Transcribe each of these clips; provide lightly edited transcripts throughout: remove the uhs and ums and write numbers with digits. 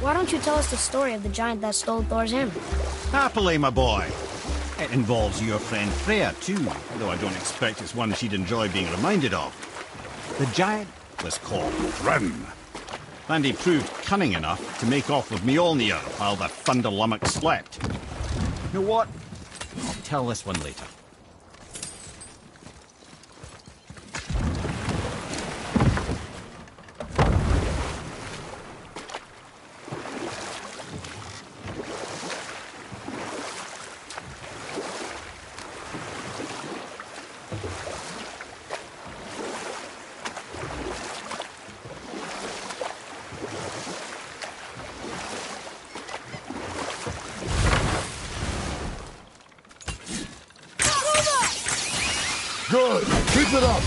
Why don't you tell us the story of the giant that stole Thor's hammer? Happily, my boy. It involves your friend Freya, too, though I don't expect it's one she'd enjoy being reminded of. The giant was called Grim, and he proved cunning enough to make off with Mjolnir while the Thunder Lummox slept. You know what? I'll tell this one later. Good! Keep it up!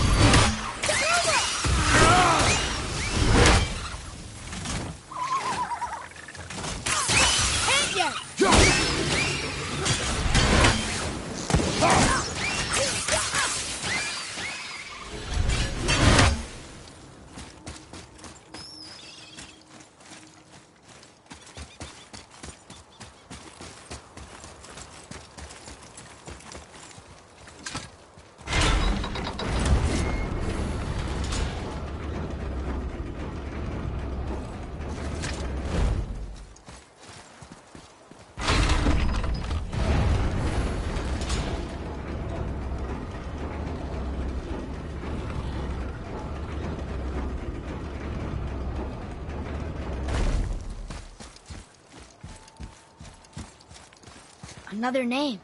Another name.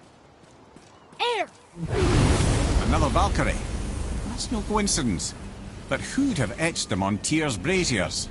Air! Another Valkyrie. That's no coincidence. But who'd have etched them on Tyr's braziers?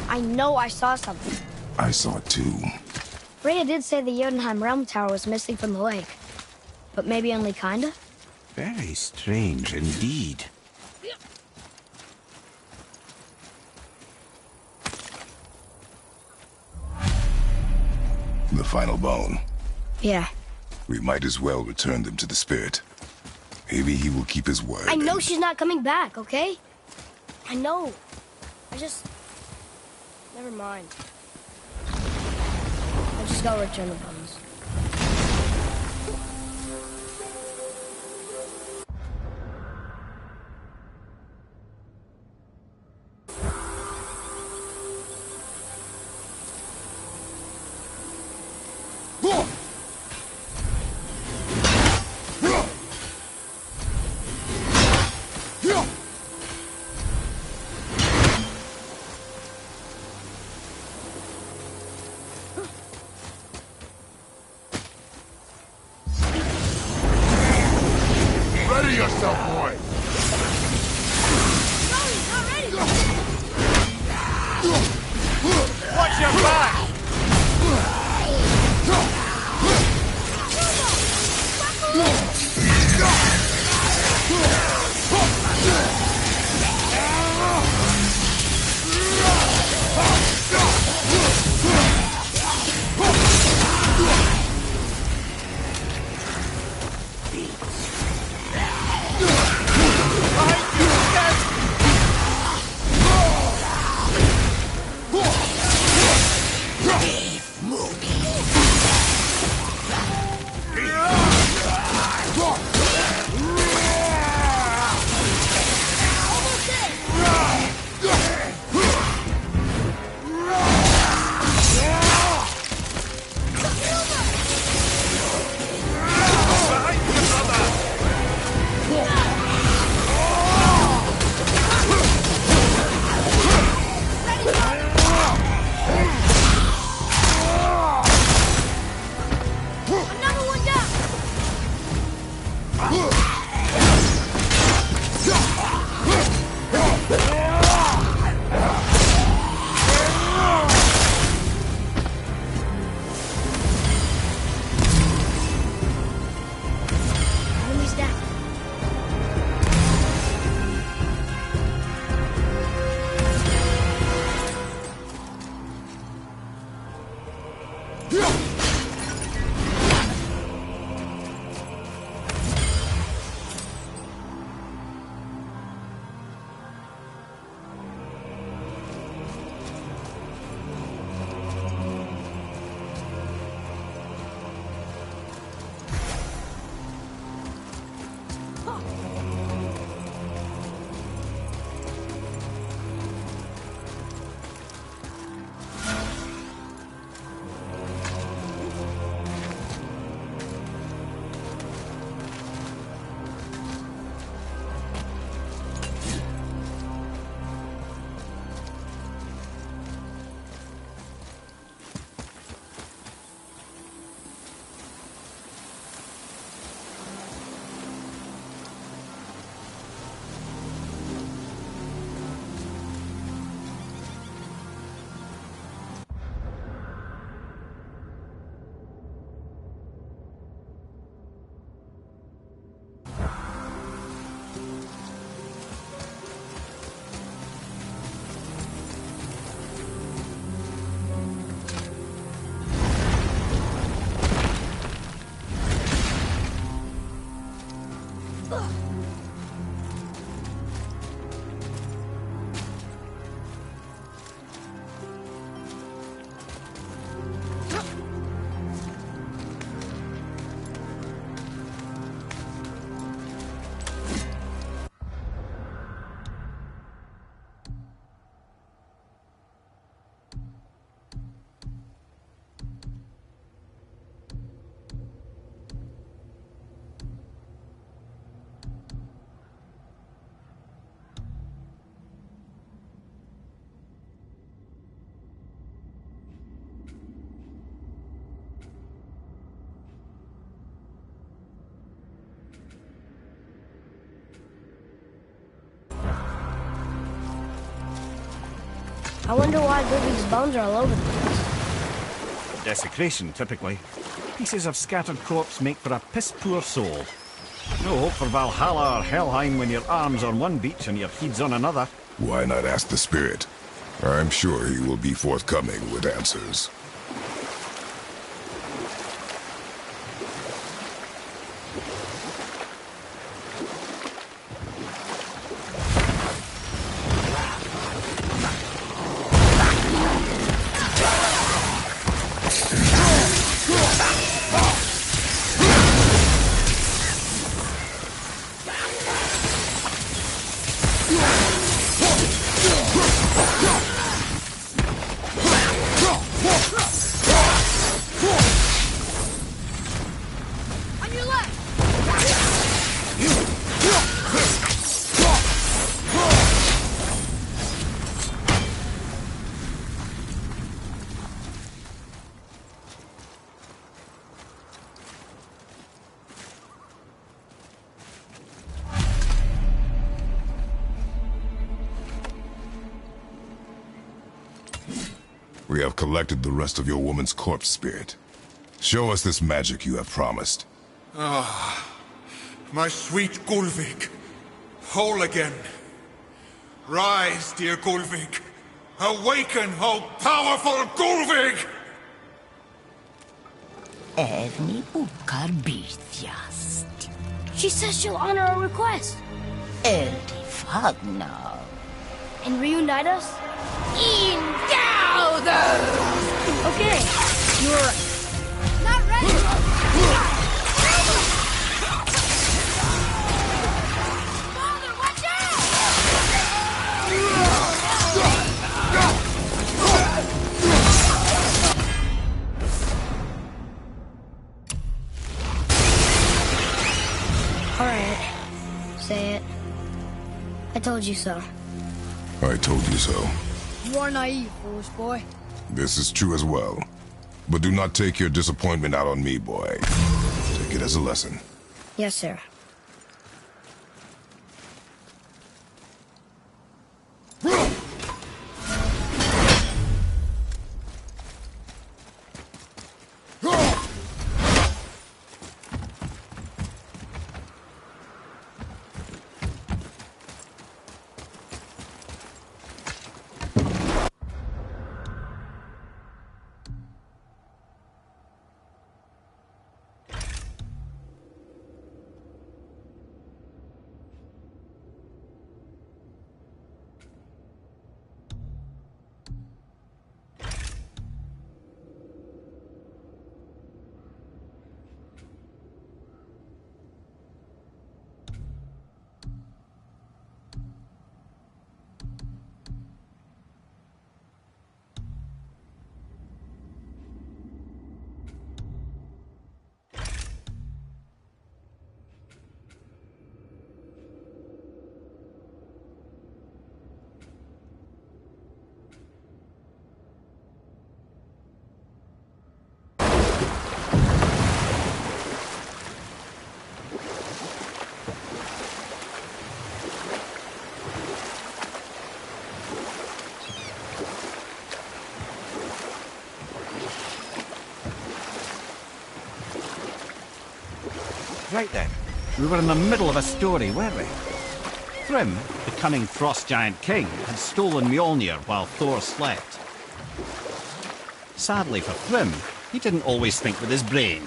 I know I saw something. I saw it too. Freya did say the Jotunheim Realm Tower was missing from the lake. But maybe only kinda? Very strange indeed. The final bone. Yeah. We might as well return them to the spirit. Maybe he will keep his word. I know she's not coming back, okay? I know. Never mind. I just gotta return the bones. Ready yourself, boy! Watch your back! I wonder why Ludwig's bones are all over the place. Desecration, typically. Pieces of scattered corpse make for a piss-poor soul. No hope for Valhalla or Helheim when your arm's on one beach and your head's on another. Why not ask the spirit? I'm sure he will be forthcoming with answers. We have collected the rest of your woman's corpse, spirit. Show us this magic you have promised. Ah, my sweet Gulvig. Whole again. Rise, dear Gulvig. Awaken, O powerful Gulvig! Erni bukar bitjast. She says she'll honor our request. Erdi fagnar. And reunite us? Okay, you're right. Not ready! Father, watch out! Alright. Say it. I told you so. I told you so. You are naive, foolish boy. This is true as well. But do not take your disappointment out on me, boy. Take it as a lesson. Yes, sir. Right then, we were in the middle of a story, weren't we? Thrym, the cunning frost giant king, had stolen Mjolnir while Thor slept. Sadly for Thrym, he didn't always think with his brain.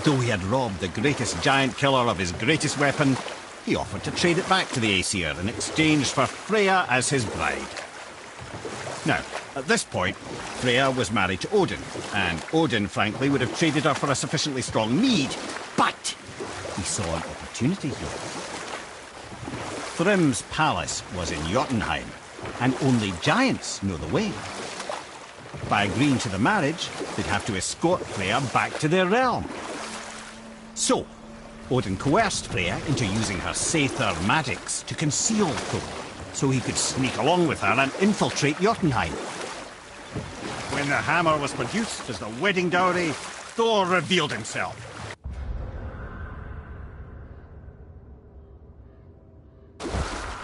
Though he had robbed the greatest giant killer of his greatest weapon, he offered to trade it back to the Aesir in exchange for Freya as his bride. Now, at this point, Freya was married to Odin, and Odin, frankly, would have traded her for a sufficiently strong mead, but he saw an opportunity here. Thrym's palace was in Jotunheim, and only giants know the way. By agreeing to the marriage, they'd have to escort Freya back to their realm. So, Odin coerced Freya into using her Seithr magics to conceal Thor, so he could sneak along with her and infiltrate Jotunheim. When the hammer was produced as the wedding dowry, Thor revealed himself.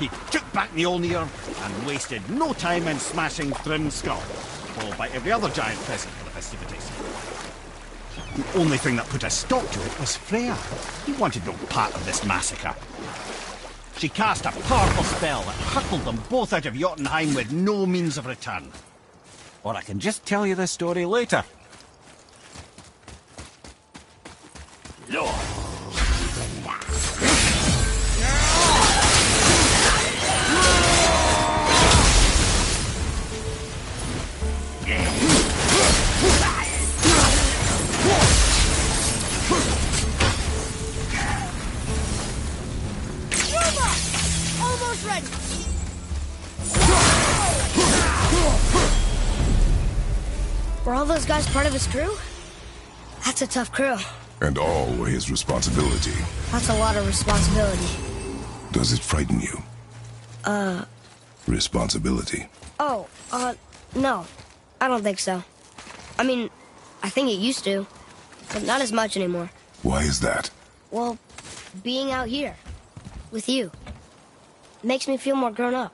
He took back Mjolnir and wasted no time in smashing Thrym's skull, followed by every other giant present for the festivities. The only thing that put a stop to it was Freya. He wanted no part of this massacre. She cast a powerful spell that hurtled them both out of Jotunheim with no means of return. Or I can just tell you the story later. Almost ready. Were all those guys part of his crew? That's a tough crew. And all were his responsibility. That's a lot of responsibility. Does it frighten you? Responsibility. Oh, no. I don't think so. I mean, I think it used to, but not as much anymore. Why is that? Well, being out here, with you, makes me feel more grown up.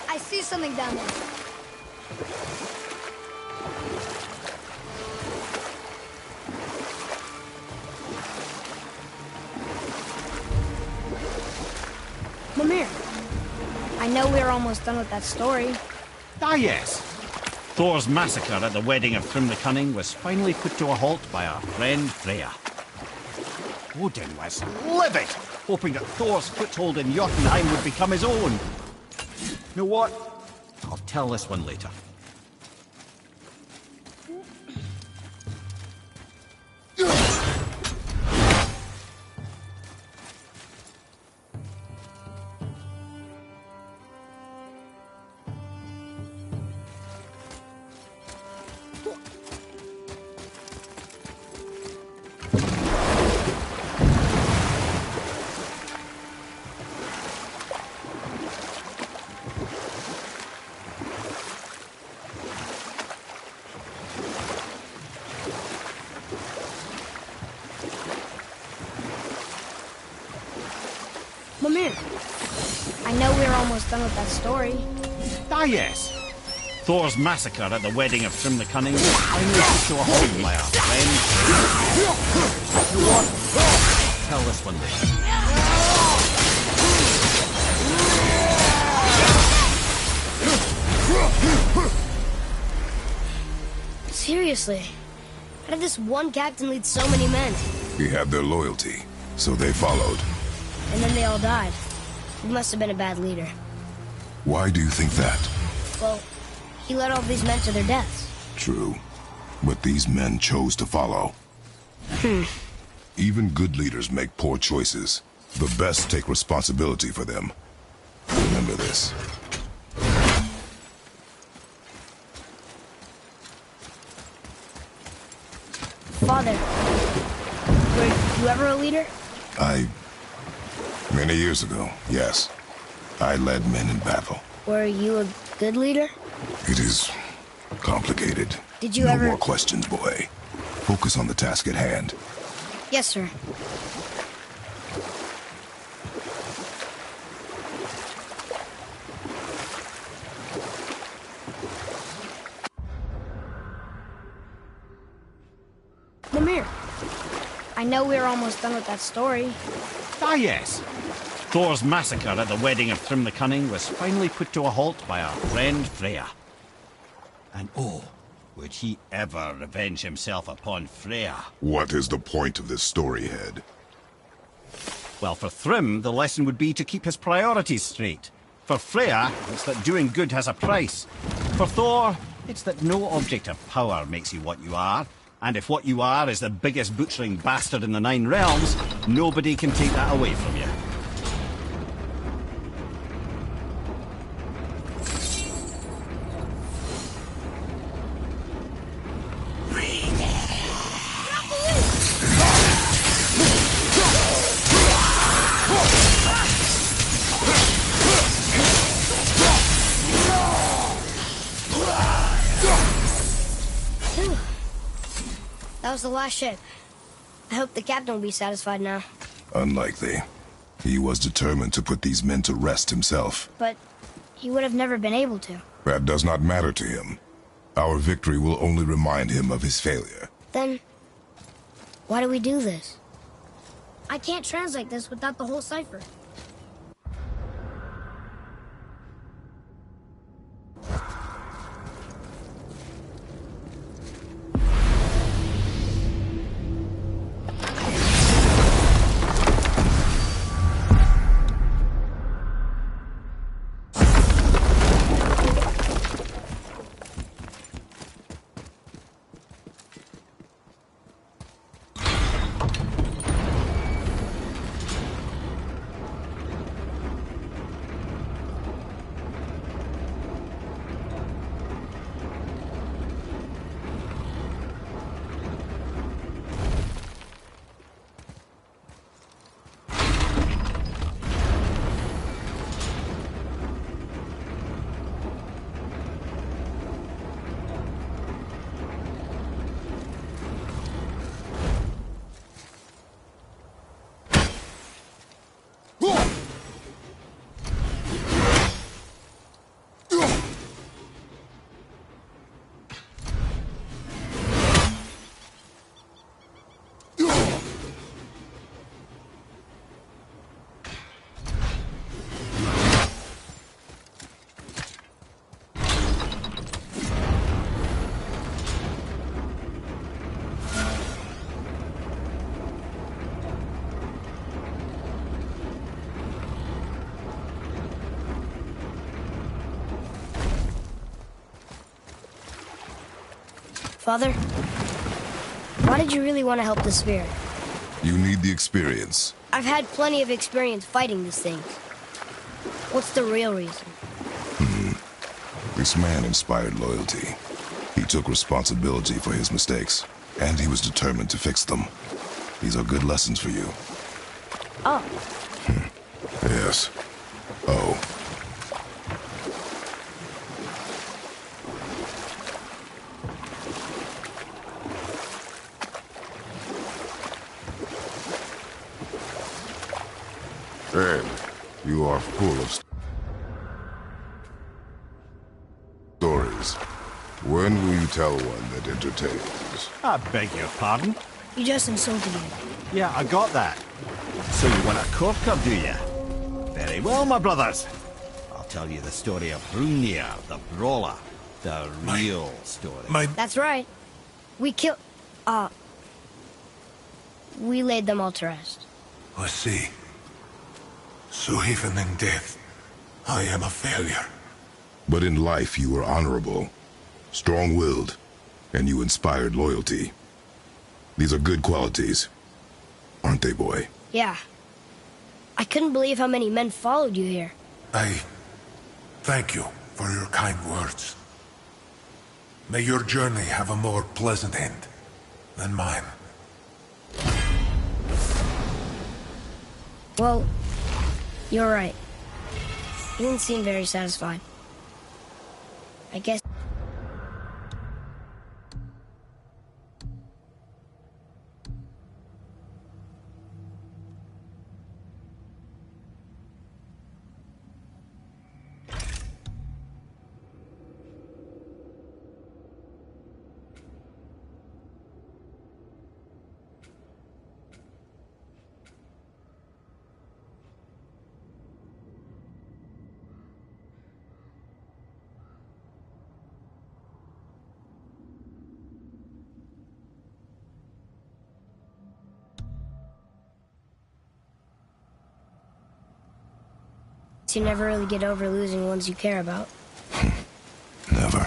I see something down there. Mimir, I know we're almost done with that story. Ah, yes. Thor's massacre at the wedding of Thrym the Cunning was finally put to a halt by our friend Freya. Odin was livid, hoping that Thor's foothold in Jotunheim would become his own. You know what? I'll tell this one later. Mimir, I know we're almost done with that story. Ah, yes. Thor's massacre at the wedding of Thrym the Cunning was finally put to a halt by our friend. You know what? Tell this one later. Seriously, how did this one captain lead so many men? He had their loyalty, so they followed. And then they all died. He must have been a bad leader. Why do you think that? Well, he led all these men to their deaths. True. But these men chose to follow. Even good leaders make poor choices. The best take responsibility for them. Remember this. Father, were you ever a leader? Many years ago, yes. I led men in battle. Were you a good leader? It is complicated. Did you no ever... more questions, boy. Focus on the task at hand. Yes, sir. know we're almost done with that story. Ah, yes. Thor's massacre at the wedding of Thrym the Cunning was finally put to a halt by our friend Freya. And oh, would he ever revenge himself upon Freya? What is the point of this story, Head? Well, for Thrym, the lesson would be to keep his priorities straight. For Freya, it's that doing good has a price. For Thor, it's that no object of power makes you what you are. And if what you are is the biggest butchering bastard in the Nine Realms, nobody can take that away from you. That was the last ship. I hope the captain will be satisfied now. Unlikely. He was determined to put these men to rest himself. But he would have never been able to. That does not matter to him. Our victory will only remind him of his failure. Then, why do we do this? I can't translate this without the whole cipher. Father, why did you really want to help the spirit? You need the experience. I've had plenty of experience fighting these things. What's the real reason? This man inspired loyalty. He took responsibility for his mistakes, and he was determined to fix them. These are good lessons for you. Oh. Yes. Oh. Ed, you are full of stories. When will you tell one that entertains? I beg your pardon? You just insulted me. Yeah, I got that. So you want a corker, do you? Very well, my brothers. I'll tell you the story of Hrungnir, the brawler. The real story. That's right. We killed... we laid them all to rest. I see. So even in death, I am a failure. But in life you were honorable, strong-willed, and you inspired loyalty. These are good qualities, aren't they, boy? Yeah. I couldn't believe how many men followed you here. I thank you for your kind words. May your journey have a more pleasant end than mine. Well, you're right. You didn't seem very satisfied. I guess... guess you never really get over losing ones you care about. Never.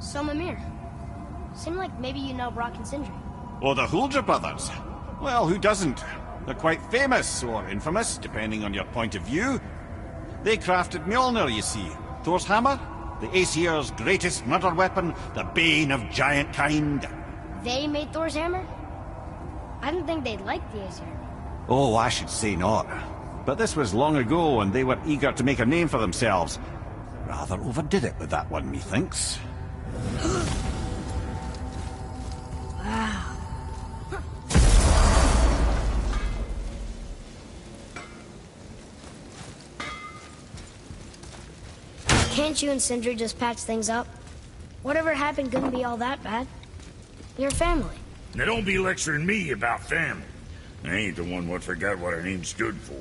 So, Mimir, seemed like maybe you know Brock and Sindri. Oh, the Huldra brothers? Well, who doesn't? They're quite famous, or infamous, depending on your point of view. They crafted Mjolnir, you see. Thor's hammer, the Aesir's greatest murder weapon, the bane of giant kind. They made Thor's hammer? I didn't think they'd like the Aesir. Oh, I should say not. But this was long ago, and they were eager to make a name for themselves. Rather overdid it with that one, methinks. Wow. Can't you and Sindri just patch things up? Whatever happened couldn't be all that bad. You're family. Now don't be lecturing me about family. I ain't the one what forgot what our name stood for.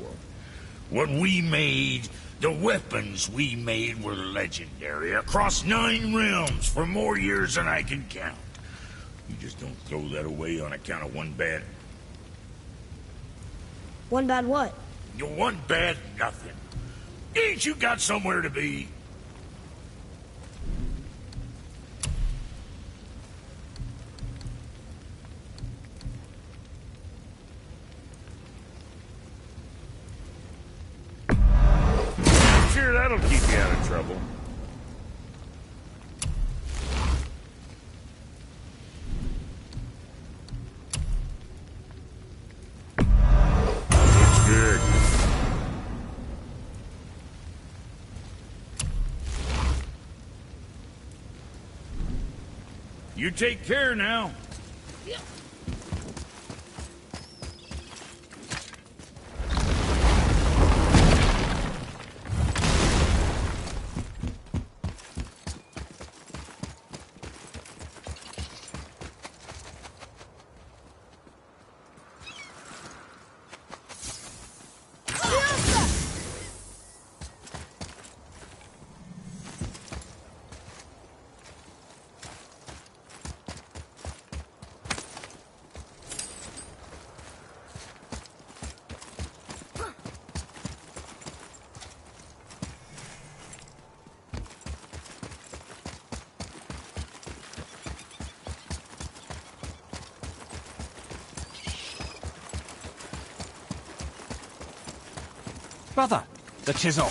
What we made, the weapons we made were legendary across 9 realms for more years than I can count. You just don't throw that away on account of one bad... One bad what? One bad nothing. Ain't you got somewhere to be? Sure, that'll keep you out of trouble. It's good. You take care now. Brother, the chisel.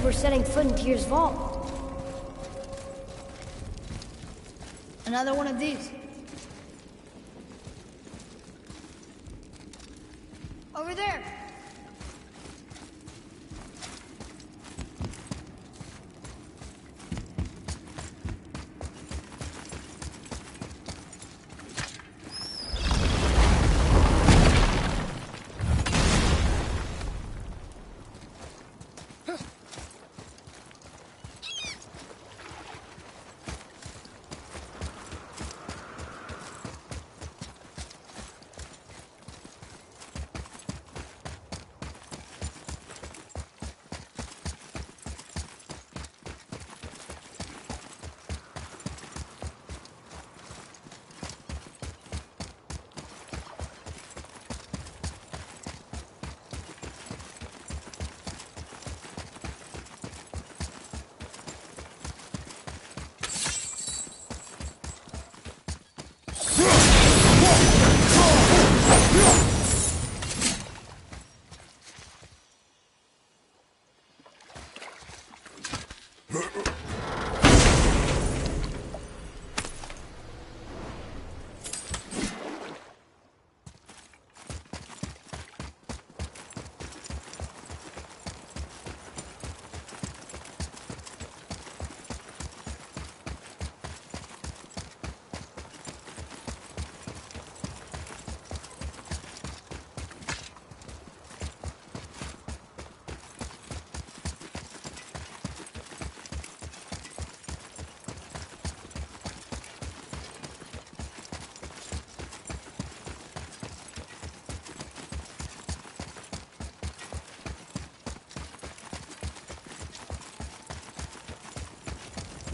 We're setting foot in Tyr's vault. Another one of these. Over there.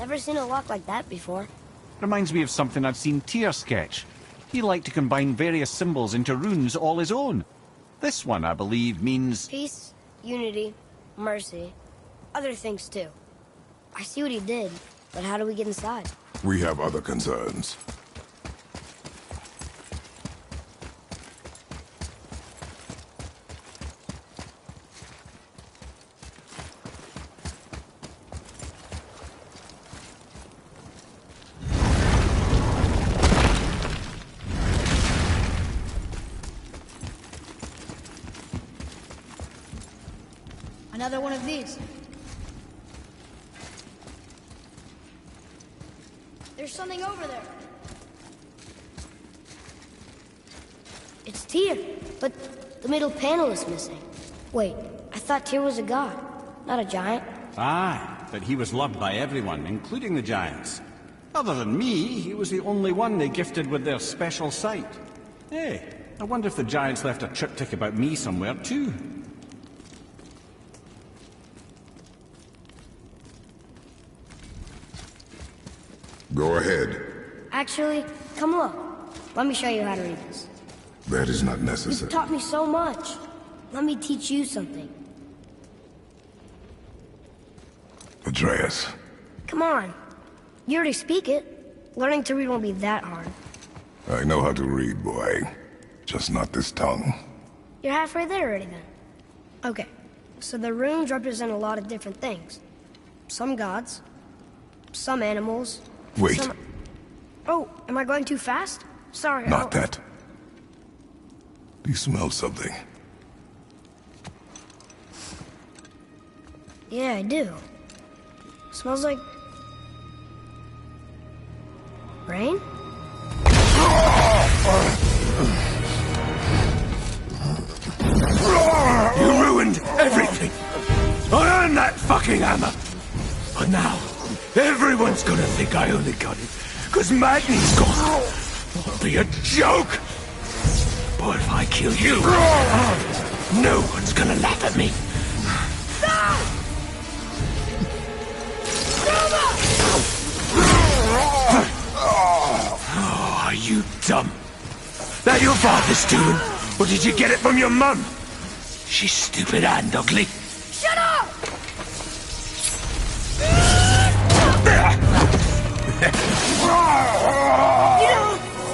Never seen a lock like that before. Reminds me of something I'd seen Tyr sketch. He liked to combine various symbols into runes all his own. This one, I believe, means... Peace, unity, mercy. Other things too. I see what he did, but how do we get inside? We have other concerns. Another one of these. There's something over there. It's Tyr, but the middle panel is missing. Wait, I thought Tyr was a god, not a giant. Aye, but he was loved by everyone, including the giants. Other than me, he was the only one they gifted with their special sight. Hey, I wonder if the giants left a triptych about me somewhere too. Go ahead. Actually, come look. Let me show you how to read this. That is not You necessary. taught me so much. Let me teach you something. Atreus. Come on. You already speak it. Learning to read won't be that hard. I know how to read, boy. Just not this tongue. You're halfway there already then. Okay, so the runes represent a lot of different things. Some gods, some animals. Wait. Some... Oh, am I going too fast? Sorry. Not that. Do you smell something? Yeah, I do. Smells like... rain? You ruined everything! I earned that fucking hammer! But now, everyone's gonna think I only got it, because Magni's gone! It'll be a joke! But if I kill you, no one's gonna laugh at me! Oh, are you dumb? That your father's doing? Or did you get it from your mum? She's stupid and ugly. Shut up! You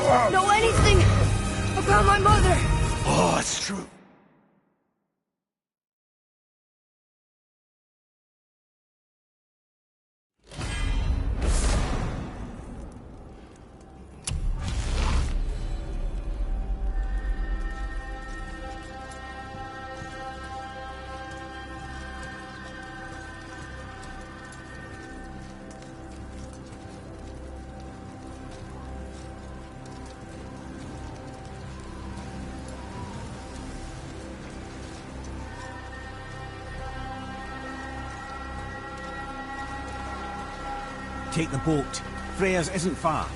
don't know anything about my mother. Oh, it's true. Take the boat. Freya's isn't far.